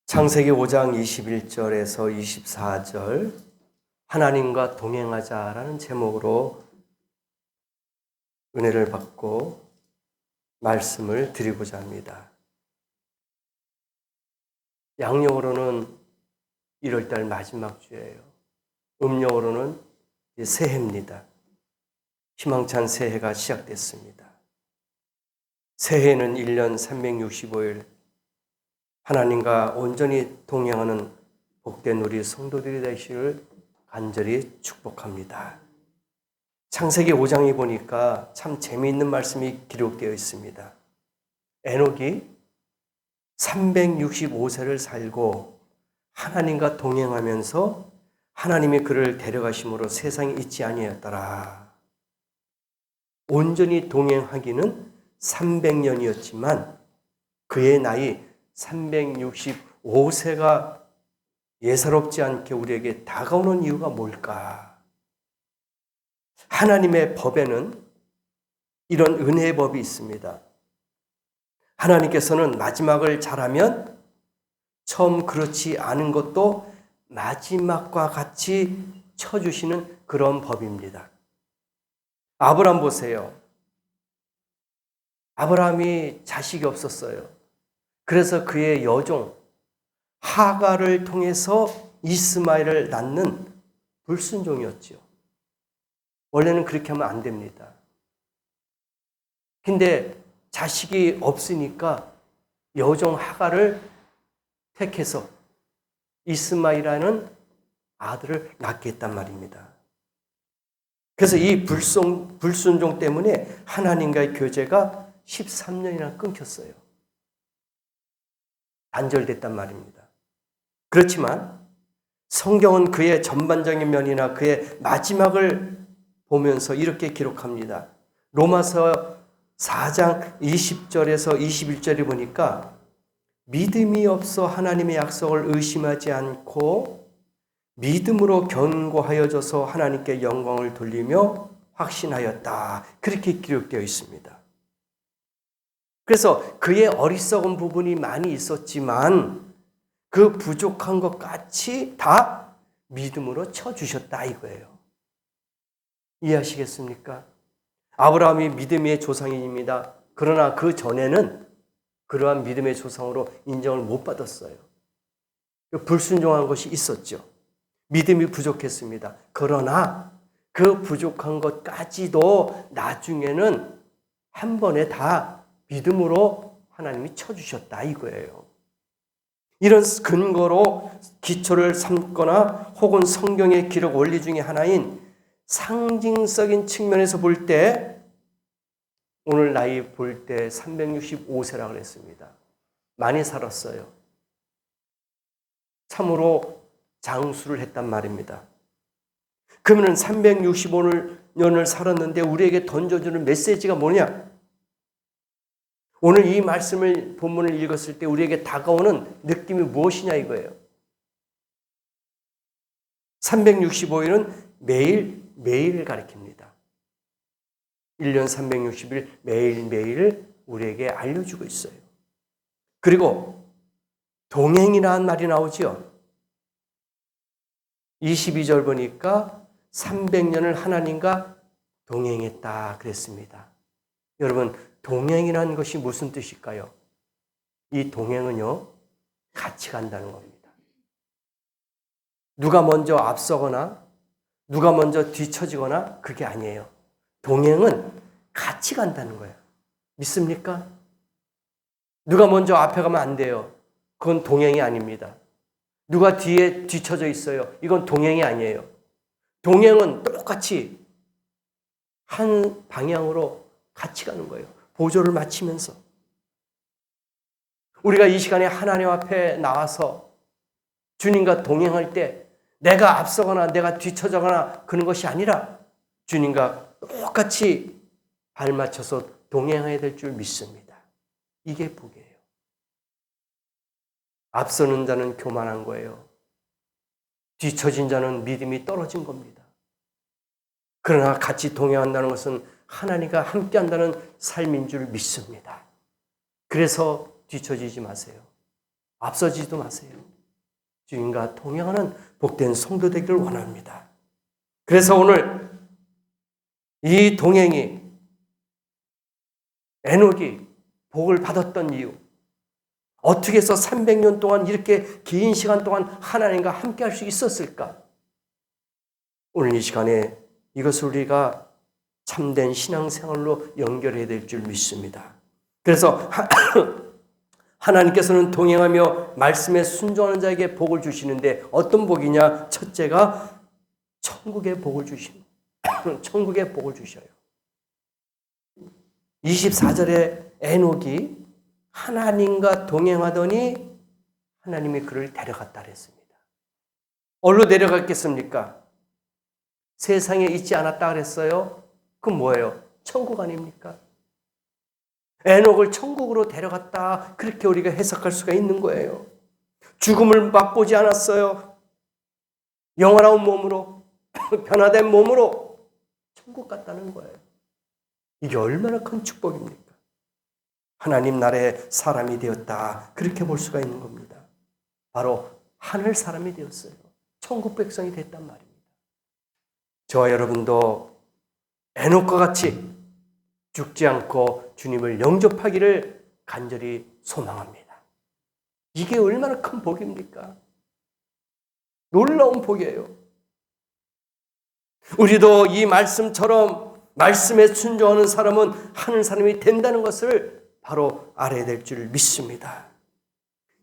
창세기 5장 21절에서 24절 하나님과 동행하자라는 제목으로 은혜를 받고 말씀을 드리고자 합니다. 양력으로는 1월달 마지막 주예요. 음력으로는 새해입니다. 희망찬 새해가 시작됐습니다. 새해는 1년 365일 하나님과 온전히 동행하는 복된 우리 성도들이 되시기를 간절히 축복합니다. 창세기 5장에 보니까 참 재미있는 말씀이 기록되어 있습니다. 에녹이 365세를 살고 하나님과 동행하면서 하나님이 그를 데려가심으로 세상에 있지 아니하였더라. 온전히 동행하기는 300년이었지만 그의 나이 365세가 예사롭지 않게 우리에게 다가오는 이유가 뭘까? 하나님의 법에는 이런 은혜의 법이 있습니다. 하나님께서는 마지막을 잘하면 처음 그렇지 않은 것도 마지막과 같이 쳐주시는 그런 법입니다. 아브라함 보세요. 아브라함이 자식이 없었어요. 그래서 그의 여종 하가를 통해서 이스마엘을 낳는 불순종이었죠. 원래는 그렇게 하면 안 됩니다. 근데 자식이 없으니까 여종 하가를 택해서 이스마엘이라는 아들을 낳게 했단 말입니다. 그래서 이 불순종 때문에 하나님과의 교제가 13년이나 끊겼어요. 단절됐단 말입니다. 그렇지만 성경은 그의 전반적인 면이나 그의 마지막을 보면서 이렇게 기록합니다. 로마서 4장 20절에서 21절에 보니까 믿음이 없어 하나님의 약속을 의심하지 않고 믿음으로 견고하여져서 하나님께 영광을 돌리며 확신하였다. 그렇게 기록되어 있습니다. 그래서 그의 어리석은 부분이 많이 있었지만 그 부족한 것 같이 다 믿음으로 쳐주셨다 이거예요. 이해하시겠습니까? 아브라함이 믿음의 조상입니다. 그러나 그 전에는 그러한 믿음의 조상으로 인정을 못 받았어요. 불순종한 것이 있었죠. 믿음이 부족했습니다. 그러나 그 부족한 것까지도 나중에는 한 번에 다 믿음으로 하나님이 쳐주셨다 이거예요. 이런 근거로 기초를 삼거나 혹은 성경의 기록 원리 중에 하나인 상징적인 측면에서 볼 때 오늘 나이 볼 때 365세라고 그랬습니다. 많이 살았어요. 참으로 장수를 했단 말입니다. 그러면 365년을 살았는데 우리에게 던져주는 메시지가 뭐냐? 오늘 이 말씀을 본문을 읽었을 때 우리에게 다가오는 느낌이 무엇이냐 이거예요. 365일은 매일매일을 가리킵니다. 1년 360일 매일매일 우리에게 알려주고 있어요. 그리고 동행이라는 말이 나오죠. 22절 보니까 300년을 하나님과 동행했다 그랬습니다. 여러분 동행이라는 것이 무슨 뜻일까요? 이 동행은요, 같이 간다는 겁니다. 누가 먼저 앞서거나, 누가 먼저 뒤처지거나, 그게 아니에요. 동행은 같이 간다는 거예요. 믿습니까? 누가 먼저 앞에 가면 안 돼요. 그건 동행이 아닙니다. 누가 뒤에 뒤처져 있어요. 이건 동행이 아니에요. 동행은 똑같이 한 방향으로 같이 가는 거예요. 보조를 맞추면서 우리가 이 시간에 하나님 앞에 나와서 주님과 동행할 때 내가 앞서거나 내가 뒤처져거나 그런 것이 아니라 주님과 똑같이 발맞춰서 동행해야 될 줄 믿습니다. 이게 복이에요. 앞서는 자는 교만한 거예요. 뒤처진 자는 믿음이 떨어진 겁니다. 그러나 같이 동행한다는 것은 하나님과 함께한다는 삶인 줄 믿습니다. 그래서 뒤처지지 마세요. 앞서지도 마세요. 주님과 동행하는 복된 성도 되기를 원합니다. 그래서 오늘 이 동행이 에녹이 복을 받았던 이유, 어떻게 해서 300년 동안 이렇게 긴 시간 동안 하나님과 함께 할 수 있었을까? 오늘 이 시간에 이것을 우리가 참된 신앙생활로 연결해야 될 줄 믿습니다. 그래서 하나님께서는 동행하며 말씀에 순종하는 자에게 복을 주시는데 어떤 복이냐? 첫째가 천국의 복을 주시는 천국의 복을 주셔요. 24절에 에녹이 하나님과 동행하더니 하나님이 그를 데려갔다 그랬습니다. 어디로 내려갔겠습니까? 세상에 있지 않았다 그랬어요. 그럼 뭐예요? 천국 아닙니까? 에녹을 천국으로 데려갔다, 그렇게 우리가 해석할 수가 있는 거예요. 죽음을 맛보지 않았어요. 영원한 몸으로, 변화된 몸으로 천국 갔다는 거예요. 이게 얼마나 큰 축복입니까? 하나님 나라의 사람이 되었다, 그렇게 볼 수가 있는 겁니다. 바로 하늘 사람이 되었어요. 천국 백성이 됐단 말입니다. 저와 여러분도 에녹과 같이 죽지 않고 주님을 영접하기를 간절히 소망합니다. 이게 얼마나 큰 복입니까? 놀라운 복이에요. 우리도 이 말씀처럼 말씀에 순종하는 사람은 하늘 사람이 된다는 것을 바로 알아야 될 줄 믿습니다.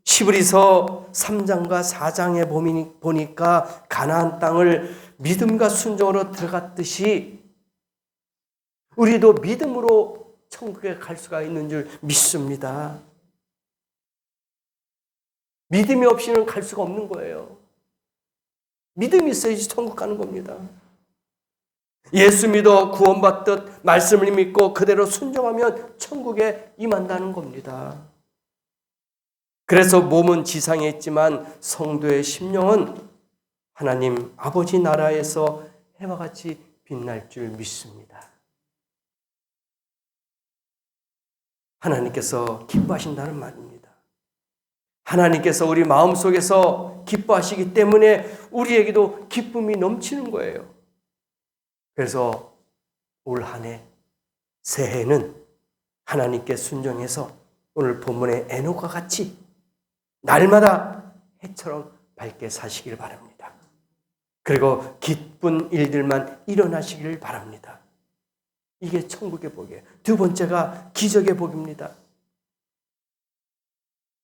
히브리서 3장과 4장에 보니까 가나안 땅을 믿음과 순종으로 들어갔듯이 우리도 믿음으로 천국에 갈 수가 있는 줄 믿습니다. 믿음이 없이는 갈 수가 없는 거예요. 믿음이 있어야지 천국 가는 겁니다. 예수 믿어 구원받듯 말씀을 믿고 그대로 순종하면 천국에 임한다는 겁니다. 그래서 몸은 지상에 있지만 성도의 심령은 하나님 아버지 나라에서 해와 같이 빛날 줄 믿습니다. 하나님께서 기뻐하신다는 말입니다. 하나님께서 우리 마음속에서 기뻐하시기 때문에 우리에게도 기쁨이 넘치는 거예요. 그래서 올 한 해, 새해는 하나님께 순종해서 오늘 본문의 에녹과 같이 날마다 해처럼 밝게 사시길 바랍니다. 그리고 기쁜 일들만 일어나시길 바랍니다. 이게 천국의 복이에요. 두 번째가 기적의 복입니다.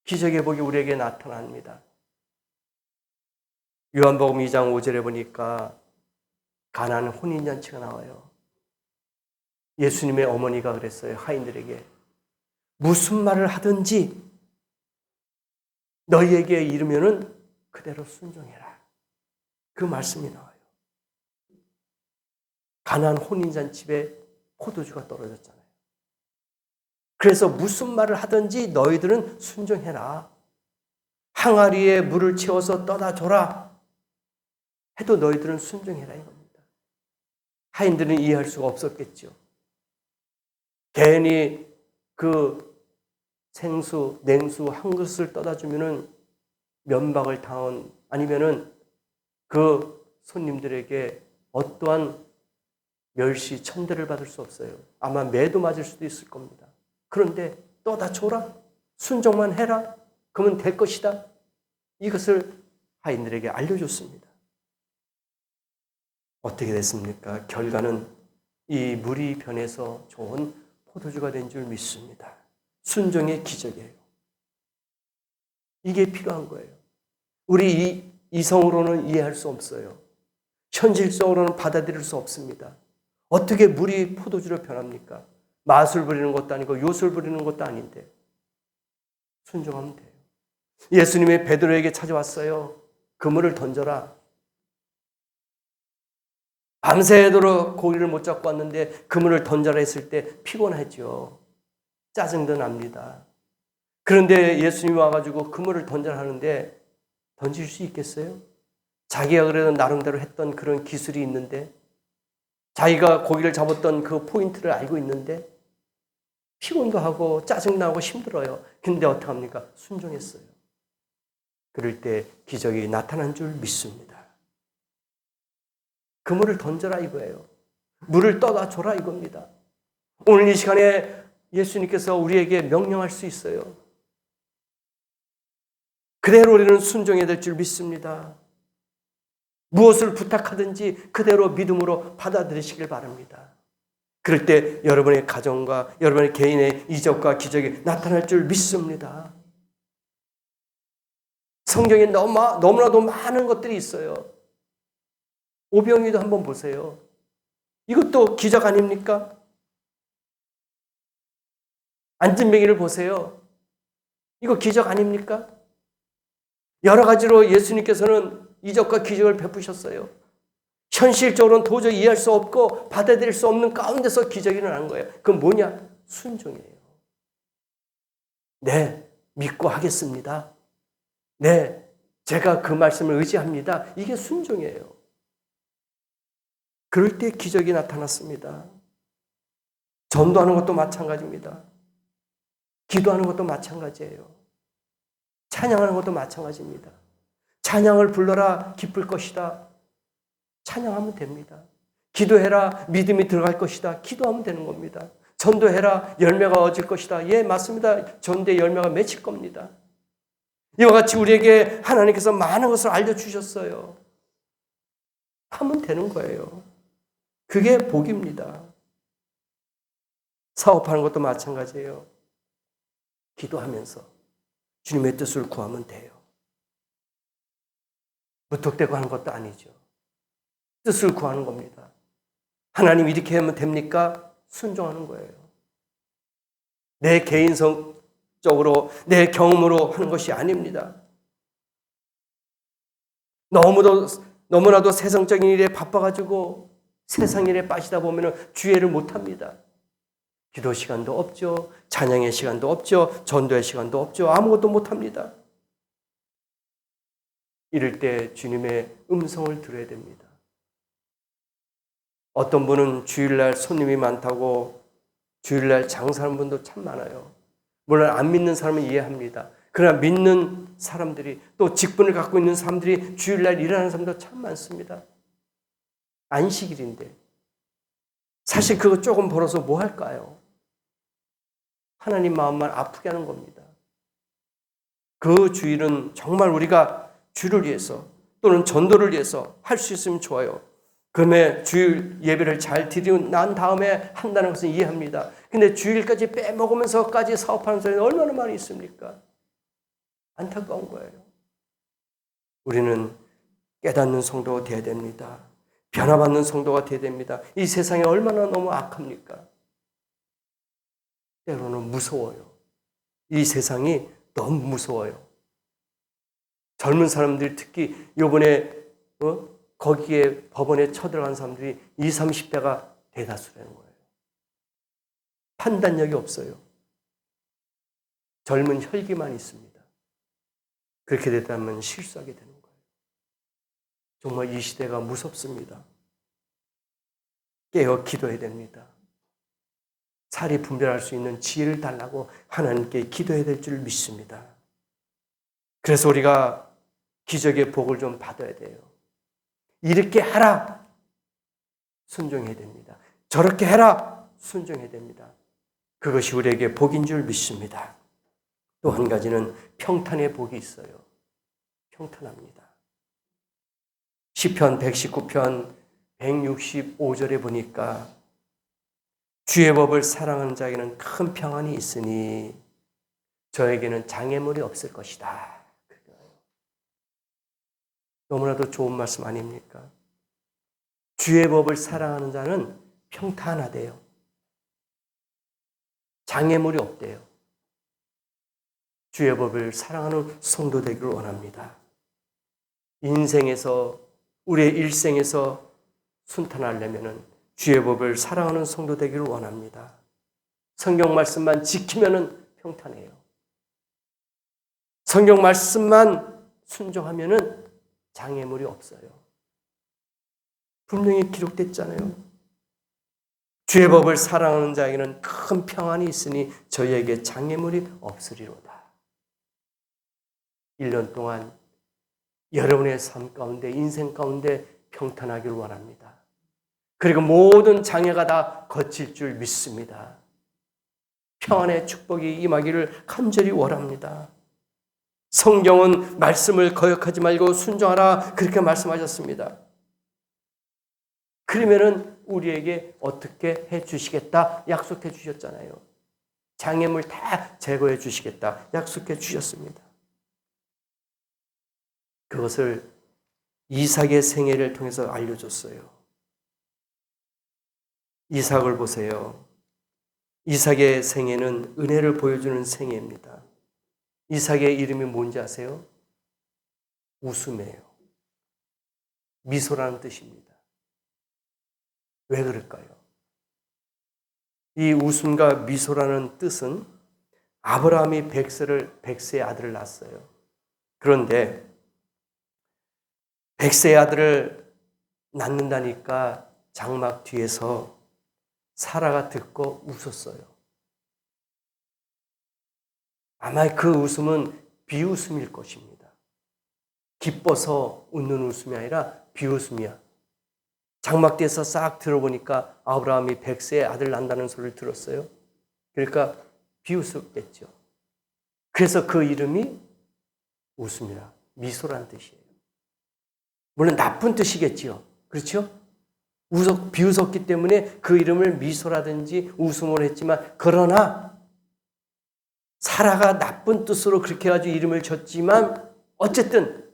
기적의 복이 우리에게 나타납니다. 요한복음 2장 5절에 보니까 가나안 혼인잔치가 나와요. 예수님의 어머니가 그랬어요. 하인들에게 무슨 말을 하든지 너희에게 이르면은 그대로 순종해라. 그 말씀이 나와요. 가나안 혼인잔치에 포도주가 떨어졌잖아요. 그래서 무슨 말을 하든지 너희들은 순종해라. 항아리에 물을 채워서 떠다 줘라 해도 너희들은 순종해라 이겁니다. 하인들은 이해할 수가 없었겠죠. 괜히 그 생수, 냉수 한 그릇을 떠다 주면은 면박을 당한, 아니면은 그 손님들에게 어떠한 멸시, 천대를 받을 수 없어요. 아마 매도 맞을 수도 있을 겁니다. 그런데 떠다 줘라. 순종만 해라. 그러면 될 것이다. 이것을 하인들에게 알려줬습니다. 어떻게 됐습니까? 결과는 이 물이 변해서 좋은 포도주가 된 줄 믿습니다. 순종의 기적이에요. 이게 필요한 거예요. 우리 이성으로는 이해할 수 없어요. 현실적으로는 받아들일 수 없습니다. 어떻게 물이 포도주로 변합니까? 마술 부리는 것도 아니고 요술 부리는 것도 아닌데 순종하면 돼요. 예수님이 베드로에게 찾아왔어요. 그물을 던져라. 밤새도록 고기를 못 잡고 왔는데 그물을 던져라 했을 때 피곤하죠. 짜증도 납니다. 그런데 예수님이 와가지고 그물을 던져라 하는데 던질 수 있겠어요? 자기가 그래도 나름대로 했던 그런 기술이 있는데, 자기가 고기를 잡았던 그 포인트를 알고 있는데 피곤도 하고 짜증나고 힘들어요. 근데 어떡합니까? 순종했어요. 그럴 때 기적이 나타난 줄 믿습니다. 그물을 던져라 이거예요. 물을 떠다 줘라 이겁니다. 오늘 이 시간에 예수님께서 우리에게 명령할 수 있어요. 그대로 우리는 순종해야 될 줄 믿습니다. 무엇을 부탁하든지 그대로 믿음으로 받아들이시길 바랍니다. 그럴 때 여러분의 가정과 여러분의 개인의 이적과 기적이 나타날 줄 믿습니다. 성경에 너무나도 많은 것들이 있어요. 오병이도 한번 보세요. 이것도 기적 아닙니까? 안진뱅이를 보세요. 이거 기적 아닙니까? 여러 가지로 예수님께서는 이적과 기적을 베푸셨어요. 현실적으로는 도저히 이해할 수 없고 받아들일 수 없는 가운데서 기적이 일어난 거예요. 그건 뭐냐? 순종이에요. 네, 믿고 하겠습니다. 네, 제가 그 말씀을 의지합니다. 이게 순종이에요. 그럴 때 기적이 나타났습니다. 전도하는 것도 마찬가지입니다. 기도하는 것도 마찬가지예요. 찬양하는 것도 마찬가지입니다. 찬양을 불러라 기쁠 것이다. 찬양하면 됩니다. 기도해라 믿음이 들어갈 것이다. 기도하면 되는 겁니다. 전도해라 열매가 얻을 것이다. 예, 맞습니다. 전도의 열매가 맺힐 겁니다. 이와 같이 우리에게 하나님께서 많은 것을 알려주셨어요. 하면 되는 거예요. 그게 복입니다. 사업하는 것도 마찬가지예요. 기도하면서 주님의 뜻을 구하면 돼요. 무턱대고 하는 것도 아니죠. 뜻을 구하는 겁니다. 하나님 이렇게 하면 됩니까? 순종하는 거예요. 내 개인성적으로 내 경험으로 하는 것이 아닙니다. 너무나도 세상적인 일에 바빠가지고 세상 일에 빠지다 보면 주의를 못합니다. 기도 시간도 없죠. 찬양의 시간도 없죠. 전도의 시간도 없죠. 아무것도 못합니다. 이럴 때 주님의 음성을 들어야 됩니다. 어떤 분은 주일날 손님이 많다고 주일날 장사하는 분도 참 많아요. 물론 안 믿는 사람은 이해합니다. 그러나 믿는 사람들이 또 직분을 갖고 있는 사람들이 주일날 일하는 사람도 참 많습니다. 안식일인데 사실 그거 조금 벌어서 뭐 할까요? 하나님 마음만 아프게 하는 겁니다. 그 주일은 정말 우리가 주를 위해서 또는 전도를 위해서 할 수 있으면 좋아요. 그러면 주일 예배를 잘 드리고 난 다음에 한다는 것은 이해합니다. 근데 주일까지 빼먹으면서까지 사업하는 사람이 얼마나 많이 있습니까? 안타까운 거예요. 우리는 깨닫는 성도가 되어야 됩니다. 변화받는 성도가 되어야 됩니다. 이 세상이 얼마나 너무 악합니까? 때로는 무서워요. 이 세상이 너무 무서워요. 젊은 사람들이 특히 이번에 거기에 법원에 쳐들어간 사람들이 20, 30대가 대다수라는 거예요. 판단력이 없어요. 젊은 혈기만 있습니다. 그렇게 되다면 실수하게 되는 거예요. 정말 이 시대가 무섭습니다. 깨어 기도해야 됩니다. 살이 분별할 수 있는 지혜를 달라고 하나님께 기도해야 될 줄 믿습니다. 그래서 우리가 기적의 복을 좀 받아야 돼요. 이렇게 하라 순종해야 됩니다. 저렇게 해라 순종해야 됩니다. 그것이 우리에게 복인 줄 믿습니다. 또 한 가지는 평탄의 복이 있어요. 평탄합니다. 시편 119편 165절에 보니까 주의 법을 사랑하는 자에게는 큰 평안이 있으니 저에게는 장애물이 없을 것이다. 너무나도 좋은 말씀 아닙니까? 주의 법을 사랑하는 자는 평탄하대요. 장애물이 없대요. 주의 법을 사랑하는 성도 되기를 원합니다. 인생에서 우리의 일생에서 순탄하려면 주의 법을 사랑하는 성도 되기를 원합니다. 성경 말씀만 지키면은 평탄해요. 성경 말씀만 순종하면은 장애물이 없어요. 분명히 기록됐잖아요. 주의 법을 사랑하는 자에게는 큰 평안이 있으니 저희에게 장애물이 없으리로다. 1년 동안 여러분의 삶 가운데, 인생 가운데 평탄하기를 원합니다. 그리고 모든 장애가 다 거칠 줄 믿습니다. 평안의 축복이 임하기를 간절히 원합니다. 성경은 말씀을 거역하지 말고 순종하라 그렇게 말씀하셨습니다. 그러면은 우리에게 어떻게 해 주시겠다 약속해 주셨잖아요. 장애물 다 제거해 주시겠다 약속해 주셨습니다. 그것을 이삭의 생애를 통해서 알려줬어요. 이삭을 보세요. 이삭의 생애는 은혜를 보여주는 생애입니다. 이삭의 이름이 뭔지 아세요? 웃음이에요. 미소라는 뜻입니다. 왜 그럴까요? 이 웃음과 미소라는 뜻은 아브라함이 백세의 아들을 낳았어요. 그런데 백세의 아들을 낳는다니까 장막 뒤에서 사라가 듣고 웃었어요. 아마 그 웃음은 비웃음일 것입니다. 기뻐서 웃는 웃음이 아니라 비웃음이야. 장막 뒤에서 싹 들어보니까 아브라함이 백세의 아들 낳는다는 소리를 들었어요. 그러니까 비웃었겠죠. 그래서 그 이름이 웃음이라, 미소란 뜻이에요. 물론 나쁜 뜻이겠지요. 그렇죠? 비웃었기 때문에 그 이름을 미소라든지 웃음으로 했지만, 그러나 사라가 나쁜 뜻으로 그렇게 해가지고 이름을 줬지만 어쨌든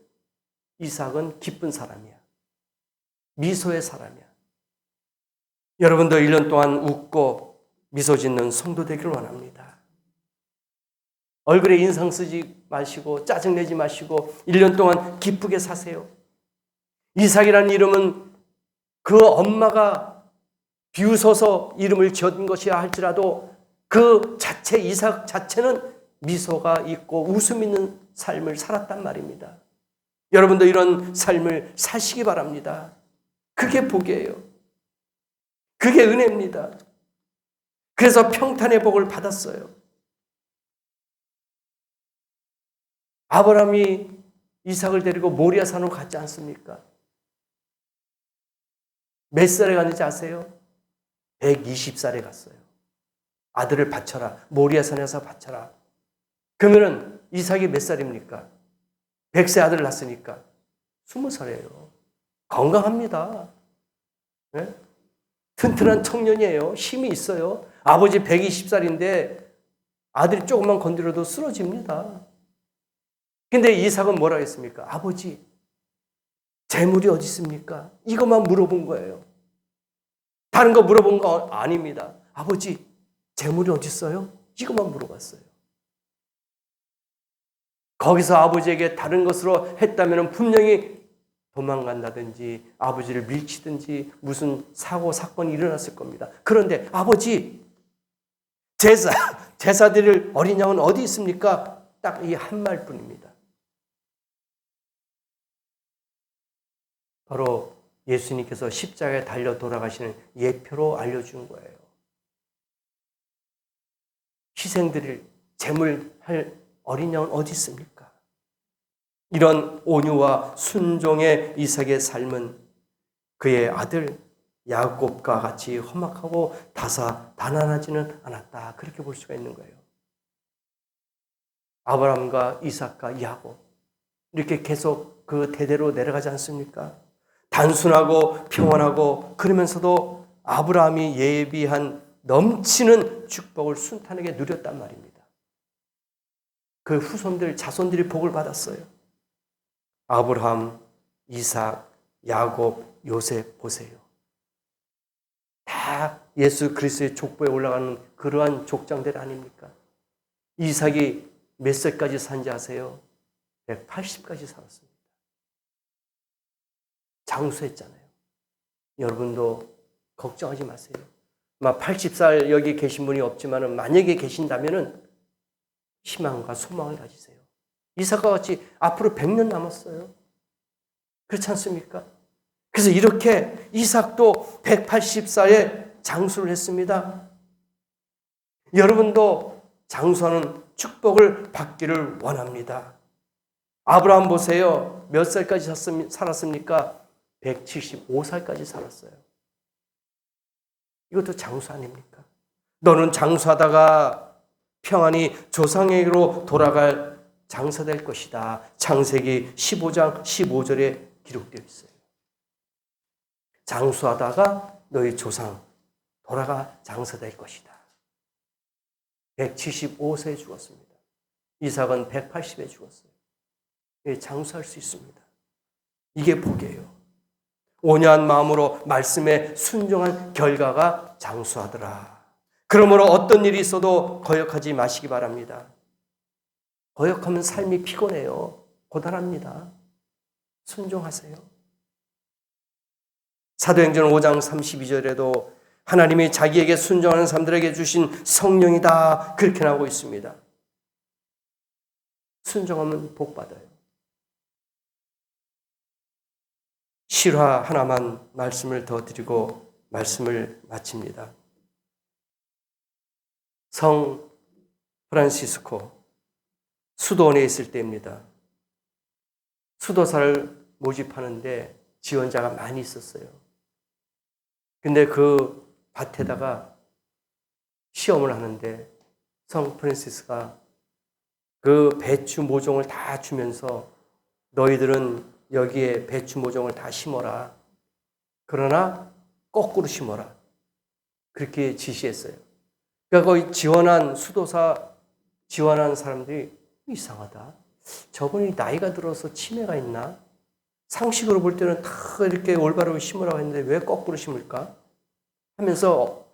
이삭은 기쁜 사람이야. 미소의 사람이야. 여러분도 1년 동안 웃고 미소 짓는 성도 되기를 원합니다. 얼굴에 인상 쓰지 마시고 짜증내지 마시고 1년 동안 기쁘게 사세요. 이삭이라는 이름은 그 엄마가 비웃어서 이름을 지은 것이야 할지라도 그 자체, 이삭 자체는 미소가 있고 웃음 있는 삶을 살았단 말입니다. 여러분도 이런 삶을 사시기 바랍니다. 그게 복이에요. 그게 은혜입니다. 그래서 평탄의 복을 받았어요. 아브라함이 이삭을 데리고 모리아 산으로 갔지 않습니까? 몇 살에 갔는지 아세요? 120살에 갔어요. 아들을 바쳐라. 모리아 산에서 바쳐라. 그러면은 이삭이 몇 살입니까? 100세 아들을 낳았으니까 20살이에요. 건강합니다. 네? 튼튼한 청년이에요. 힘이 있어요. 아버지 120살인데 아들이 조금만 건드려도 쓰러집니다. 근데 이삭은 뭐라고 했습니까? 아버지, 재물이 어디 있습니까? 이것만 물어본 거예요. 다른 거 물어본 거 아닙니다. 아버지, 재물이 어디 있어요? 이것만 물어봤어요. 거기서 아버지에게 다른 것으로 했다면 분명히 도망간다든지 아버지를 밀치든지 무슨 사고, 사건이 일어났을 겁니다. 그런데 아버지, 제사 드릴 어린 양은 어디 있습니까? 딱 이 한 말뿐입니다. 바로 예수님께서 십자가에 달려 돌아가시는 예표로 알려준 거예요. 희생드릴 제물할 어린 양은 어디 있습니까? 이런 온유와 순종의 이삭의 삶은 그의 아들 야곱과 같이 험악하고 다사다난하지는 않았다. 그렇게 볼 수가 있는 거예요. 아브라함과 이삭과 야곱 이렇게 계속 그 대대로 내려가지 않습니까? 단순하고 평안하고 그러면서도 아브라함이 예비한 넘치는 축복을 순탄하게 누렸단 말입니다. 그 후손들, 자손들이 복을 받았어요. 아브라함, 이삭, 야곱, 요셉 보세요. 다 예수 그리스도의 족보에 올라가는 그러한 족장들 아닙니까? 이삭이 몇 살까지 산지 아세요? 180까지 살았습니다. 장수했잖아요. 여러분도 걱정하지 마세요. 80살 여기 계신 분이 없지만 만약에 계신다면 희망과 소망을 가지세요. 이삭과 같이 앞으로 100년 남았어요. 그렇지 않습니까? 그래서 이렇게 이삭도 180살에 장수를 했습니다. 여러분도 장수하는 축복을 받기를 원합니다. 아브라함 보세요. 몇 살까지 살았습니까? 175살까지 살았어요. 이것도 장수 아닙니까? 너는 장수하다가 평안히 조상에게로 돌아갈 장사될 것이다. 창세기 15장 15절에 기록되어 있어요. 장수하다가 너희 조상 돌아가 장사될 것이다. 175세에 죽었습니다. 이삭은 180에 죽었어요. 장수할 수 있습니다. 이게 복이에요. 온유한 마음으로 말씀에 순종한 결과가 장수하더라. 그러므로 어떤 일이 있어도 거역하지 마시기 바랍니다. 거역하면 삶이 피곤해요. 고단합니다. 순종하세요. 사도행전 5장 32절에도 하나님이 자기에게 순종하는 사람들에게 주신 성령이다. 그렇게 나오고 있습니다. 순종하면 복 받아요. 실화 하나만 말씀을 더 드리고 말씀을 마칩니다. 성 프란시스코 수도원에 있을 때입니다. 수도사를 모집하는데 지원자가 많이 있었어요. 근데 그 밭에다가 시험을 하는데 성 프란시스가 그 배추 모종을 다 주면서 너희들은 여기에 배추 모종을 다 심어라. 그러나 거꾸로 심어라. 그렇게 지시했어요. 그러니까 거기 수도사 지원한 사람들이 이상하다. 저분이 나이가 들어서 치매가 있나? 상식으로 볼 때는 다 이렇게 올바로 심으라고 했는데 왜 거꾸로 심을까? 하면서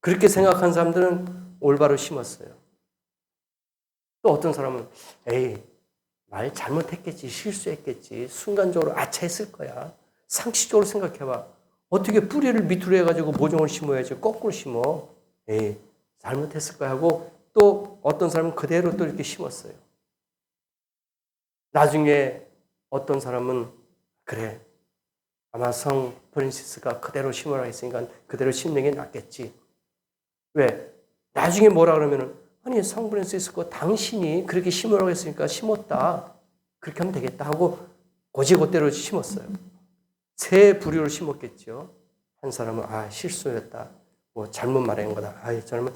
그렇게 생각한 사람들은 올바로 심었어요. 또 어떤 사람은 에이, 말 잘못했겠지, 실수했겠지, 순간적으로 아차했을 거야. 상식적으로 생각해봐. 어떻게 뿌리를 밑으로 해가지고 모종을 심어야지 거꾸로 심어. 에이, 잘못했을 거야 하고 또 어떤 사람은 그대로 또 이렇게 심었어요. 나중에 어떤 사람은 그래, 아마 성 프란시스가 그대로 심으라 했으니까 그대로 심는 게 낫겠지. 왜? 나중에 뭐라 그러면은 아니 성 프란시스코 당신이 그렇게 심으라고 했으니까 심었다. 그렇게 하면 되겠다 하고 고지고대로 심었어요. 새 부류를 심었겠죠. 한 사람은 실수였다. 뭐 잘못 말한 거다. 저놈은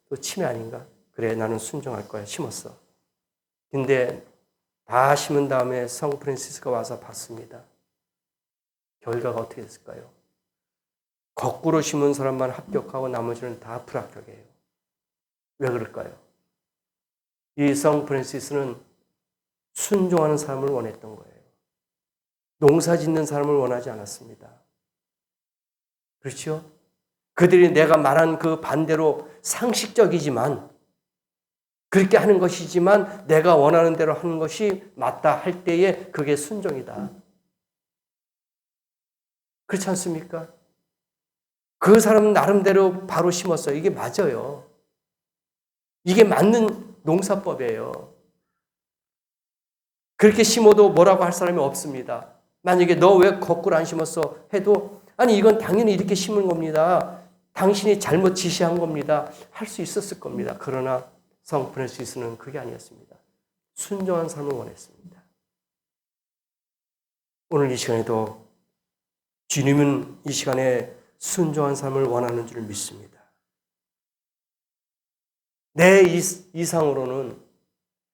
또 치매 아닌가? 그래 나는 순종할 거야. 심었어. 근데 다 심은 다음에 성 프란시스가 와서 봤습니다. 결과가 어떻게 됐을까요? 거꾸로 심은 사람만 합격하고 나머지는 다 불합격이에요. 왜 그럴까요? 이 성 프란시스는 순종하는 사람을 원했던 거예요. 농사 짓는 사람을 원하지 않았습니다. 그렇죠? 그들이 내가 말한 그 반대로 상식적이지만 그렇게 하는 것이지만 내가 원하는 대로 하는 것이 맞다 할 때에 그게 순종이다. 그렇지 않습니까? 그 사람은 나름대로 바로 심었어요. 이게 맞아요. 이게 맞는 농사법이에요. 그렇게 심어도 뭐라고 할 사람이 없습니다. 만약에 너 왜 거꾸로 안 심었어 해도 아니 이건 당연히 이렇게 심은 겁니다. 당신이 잘못 지시한 겁니다. 할 수 있었을 겁니다. 그러나 성 프란시스는 그게 아니었습니다. 순종한 삶을 원했습니다. 오늘 이 시간에도 주님은 이 시간에 순종한 삶을 원하는 줄 믿습니다. 내 이상으로는,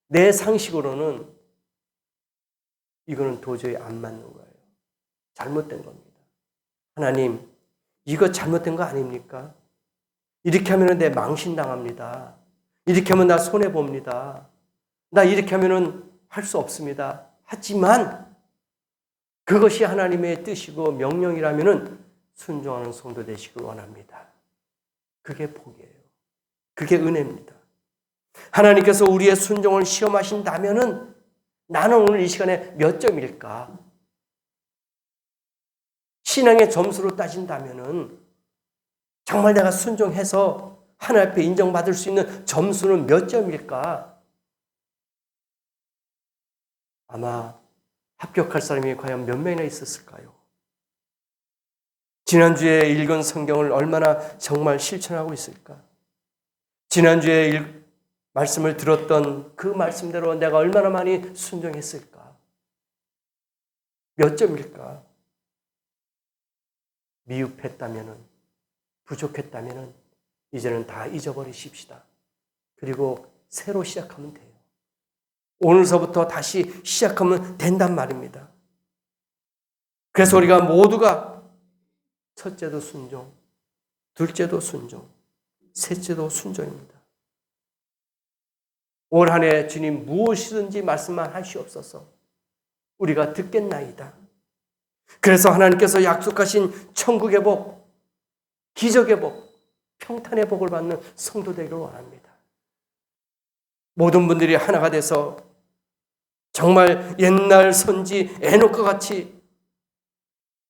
내 상식으로는 이거는 도저히 안 맞는 거예요. 잘못된 겁니다. 하나님, 이거 잘못된 거 아닙니까? 이렇게 하면 내 망신당합니다. 이렇게 하면 나 손해봅니다. 나 이렇게 하면 할 수 없습니다. 하지만 그것이 하나님의 뜻이고 명령이라면 순종하는 성도 되시길 원합니다. 그게 복이에요. 그게 은혜입니다. 하나님께서 우리의 순종을 시험하신다면 나는 오늘 이 시간에 몇 점일까? 신앙의 점수로 따진다면 정말 내가 순종해서 하나님 앞에 인정받을 수 있는 점수는 몇 점일까? 아마 합격할 사람이 과연 몇 명이나 있었을까요? 지난주에 읽은 성경을 얼마나 정말 실천하고 있을까? 지난주에 말씀을 들었던 그 말씀대로 내가 얼마나 많이 순종했을까? 몇 점일까? 미흡했다면은, 부족했다면은 이제는 다 잊어버리십시다. 그리고 새로 시작하면 돼요. 오늘서부터 다시 시작하면 된단 말입니다. 그래서 우리가 모두가 첫째도 순종, 둘째도 순종, 셋째도 순종입니다. 올 한 해 주님 무엇이든지 말씀만 하시옵소서. 우리가 듣겠나이다. 그래서 하나님께서 약속하신 천국의 복, 기적의 복, 평탄의 복을 받는 성도 되기를 원합니다. 모든 분들이 하나가 돼서 정말 옛날 선지 에녹과 같이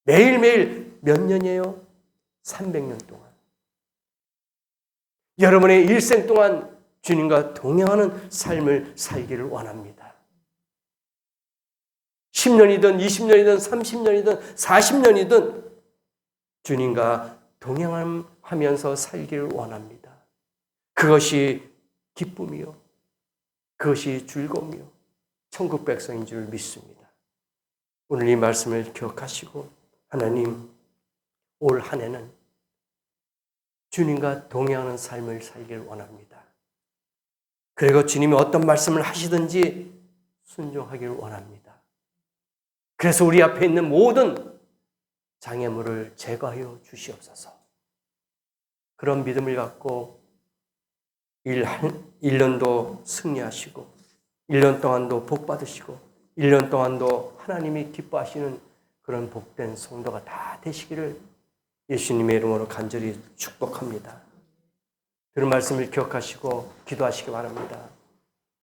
매일매일 몇 년이에요? 300년 동안. 여러분의 일생 동안 주님과 동행하는 삶을 살기를 원합니다. 10년이든 20년이든 30년이든 40년이든 주님과 동행하면서 살기를 원합니다. 그것이 기쁨이요. 그것이 즐거움이요. 천국 백성인 줄 믿습니다. 오늘 이 말씀을 기억하시고 하나님 올 한 해는 주님과 동행하는 삶을 살기를 원합니다. 그리고 주님이 어떤 말씀을 하시든지 순종하기를 원합니다. 그래서 우리 앞에 있는 모든 장애물을 제거하여 주시옵소서. 그런 믿음을 갖고 1년도 승리하시고 1년 동안도 복 받으시고 1년 동안도 하나님이 기뻐하시는 그런 복된 성도가 다 되시기를 예수님의 이름으로 간절히 축복합니다. 그런 말씀을 기억하시고 기도하시기 바랍니다.